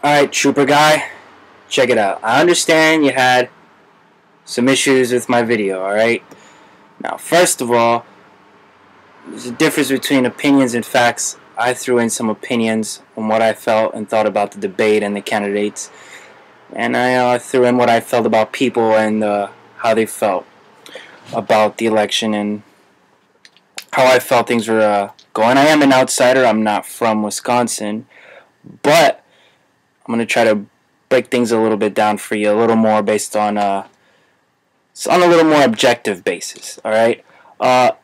Alright, Trooper Guy, check it out. I understand you had some issues with my video, alright? Now, first of all, there's a difference between opinions and facts. I threw in some opinions on what I felt and thought about the debate and the candidates. And I threw in what I felt about people and how they felt about the election and how I felt things were going. I am an outsider. I'm not from Wisconsin. But I'm going to try to break things a little bit down for you, a little more based on a little more objective basis. All right. The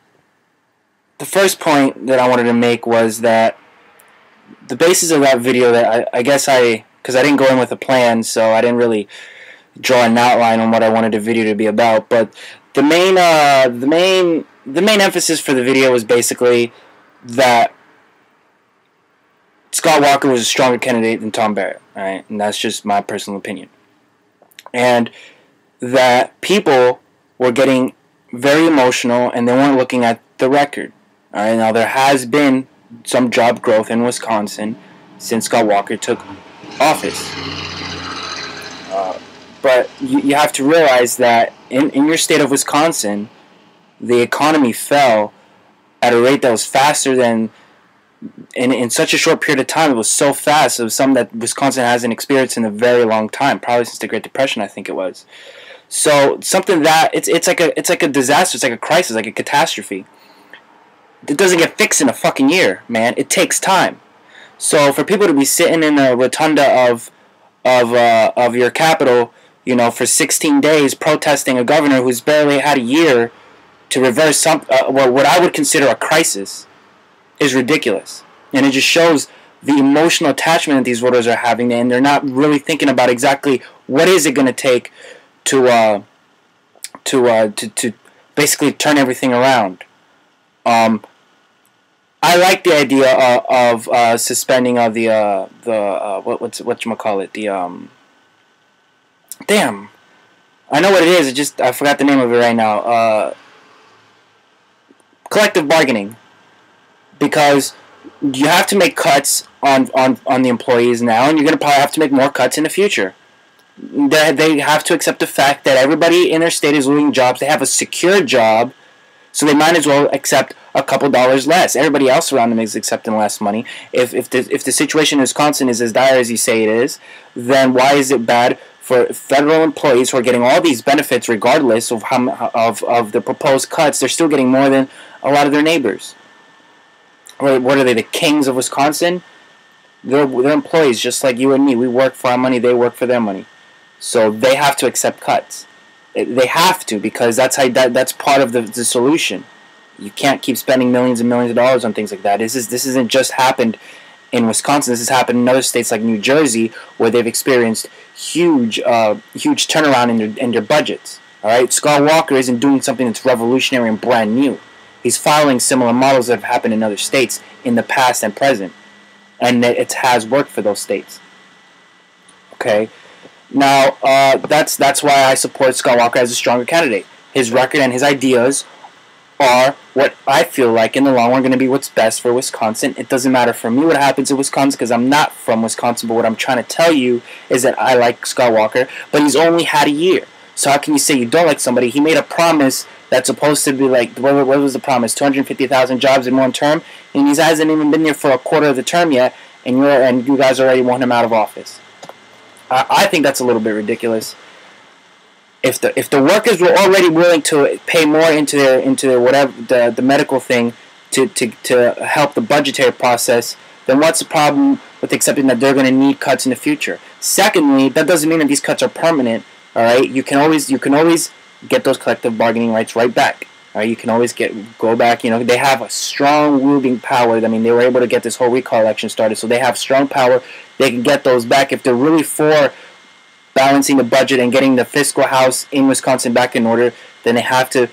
first point that I wanted to make was that the basis of that video that because I didn't go in with a plan, so I didn't really draw an outline on what I wanted the video to be about. But the main emphasis for the video was basically that Scott Walker was a stronger candidate than Tom Barrett, right? And that's just my personal opinion. And that people were getting very emotional and they weren't looking at the record. All right, now there has been some job growth in Wisconsin since Scott Walker took office. But you have to realize that in your state of Wisconsin, the economy fell at a rate that was faster than in such a short period of time. It was so fast. It was something that Wisconsin hasn't experienced in a very long time, probably since the Great Depression, I think it was. So something that it's like a disaster, it's like a crisis, like a catastrophe. It doesn't get fixed in a fucking year, man. It takes time. So for people to be sitting in the rotunda of your capital, you know, for 16 days protesting a governor who's barely had a year to reverse what I would consider a crisis, is ridiculous. And it just shows the emotional attachment that these voters are having, and they're not really thinking about exactly what is it going to take to basically turn everything around. I like the idea of suspending of whatchamacallit, damn, I know what it is, I forgot the name of it right now. Collective bargaining. Because you have to make cuts on the employees now, and you're going to probably have to make more cuts in the future. They have to accept the fact that everybody in their state is losing jobs. They have a secure job, so they might as well accept a couple dollars less. Everybody else around them is accepting less money. If the situation in Wisconsin is as dire as you say it is, then why is it bad for federal employees who are getting all these benefits regardless of of the proposed cuts? They're still getting more than a lot of their neighbors. What are they, the kings of Wisconsin? They're employees just like you and me. We work for our money, they work for their money. So they have to accept cuts. They have to, because that's part of the solution. You can't keep spending millions and millions of dollars on things like that. This isn't just happened in Wisconsin. This has happened in other states like New Jersey, where they've experienced huge turnaround in their budgets. All right, Scott Walker isn't doing something that's revolutionary and brand new. He's following similar models that have happened in other states in the past and present, and it has worked for those states. Okay, now that's why I support Scott Walker as a stronger candidate. His record and his ideas are what I feel like in the long run going to be what's best for Wisconsin. It doesn't matter for me what happens in Wisconsin because I'm not from Wisconsin, but what I'm trying to tell you is that I like Scott Walker, but he's only had a year. So how can you say you don't like somebody? He made a promise that's supposed to be like, what was the promise? 250,000 jobs in one term, and he hasn't even been there for a quarter of the term yet, and you guys already want him out of office. I think that's a little bit ridiculous. If the workers were already willing to pay more into their whatever the medical thing to help the budgetary process, then what's the problem with accepting that they're going to need cuts in the future? Secondly, that doesn't mean that these cuts are permanent. All right, you can always get those collective bargaining rights right back. All right, you can always go back. You know, they have a strong ruling power. I mean, they were able to get this whole recall election started, so they have strong power. They can get those back if they're really for balancing the budget and getting the fiscal house in Wisconsin back in order. Then they have to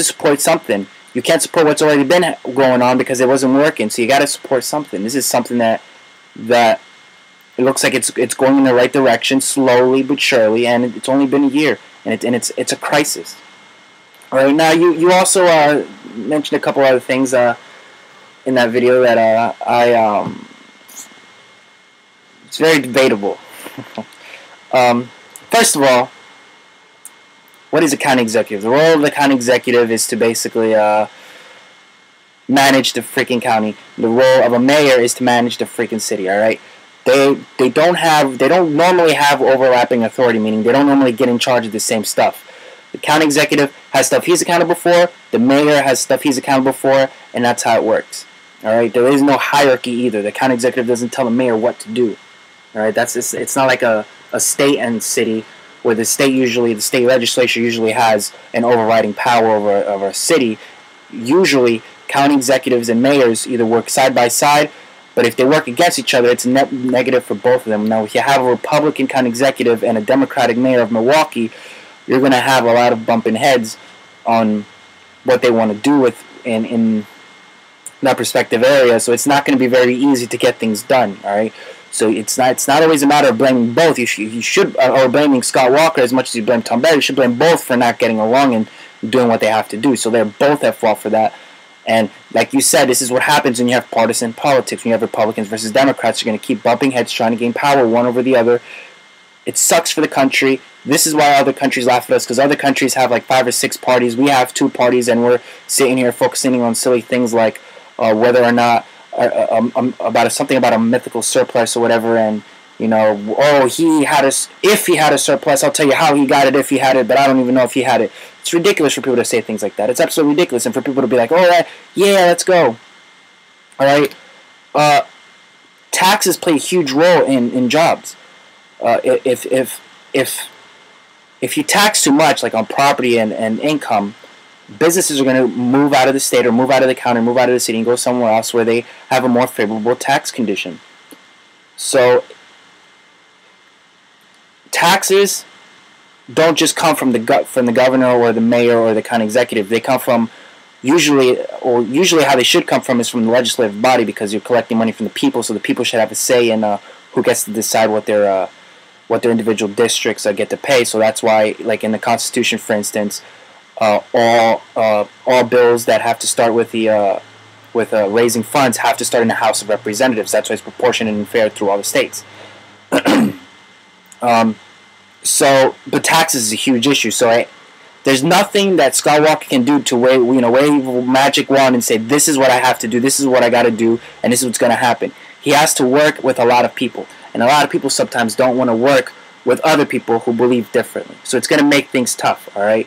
support something. You can't support what's already been going on because it wasn't working. So you got to support something. This is something that it looks like it's going in the right direction, slowly but surely, and it's only been a year, and it's a crisis. All right, now you also mentioned a couple other things in that video that It's very debatable. First of all, what is a county executive? The role of the county executive is to basically manage the freaking county. The role of a mayor is to manage the freaking city. All right. They don't normally have overlapping authority, meaning they don't normally get in charge of the same stuff. The county executive has stuff he's accountable for. The mayor has stuff he's accountable for, and that's how it works. All right. There is no hierarchy either. The county executive doesn't tell the mayor what to do. All right. It's not like a state and city where the state legislature usually has an overriding power over a city. Usually, county executives and mayors either work side by side, but if they work against each other, it's net negative for both of them. Now, if you have a Republican county executive and a Democratic mayor of Milwaukee, you're going to have a lot of bumping heads on what they want to do in that respective area. So it's not going to be very easy to get things done. All right. So it's not always a matter of blaming both. You should or blaming Scott Walker as much as you blame Tom Barrett. You should blame both for not getting along and doing what they have to do. So they're both at fault for that. And like you said, this is what happens when you have partisan politics. When you have Republicans versus Democrats, you're going to keep bumping heads, trying to gain power one over the other. It sucks for the country. This is why other countries laugh at us, because other countries have like 5 or 6 parties. We have 2 parties, and we're sitting here focusing on silly things like whether or not about something about a mythical surplus or whatever, and if he had a surplus, I'll tell you how he got it if he had it, but I don't even know if he had it. It's ridiculous for people to say things like that. It's absolutely ridiculous, and for people to be like, "Oh, yeah, let's go." All right, taxes play a huge role in jobs. If you tax too much, like on property and income, businesses are going to move out of the state or move out of the county, move out of the city, and go somewhere else where they have a more favorable tax condition. So taxes don't just come from the governor or the mayor or the county executive. They come from usually how they should come from is from the legislative body, because you're collecting money from the people, so the people should have a say in who gets to decide what their individual districts get to pay. So that's why, like in the Constitution, for instance, all bills that have to start with raising funds have to start in the House of Representatives. That's why it's proportionate and fair through all the states. But taxes is a huge issue. So there's nothing that Scott Walker can do to wave a magic wand and say, this is what I have to do, this is what I got to do, and this is what's going to happen. He has to work with a lot of people, and a lot of people sometimes don't want to work with other people who believe differently. So it's going to make things tough. All right.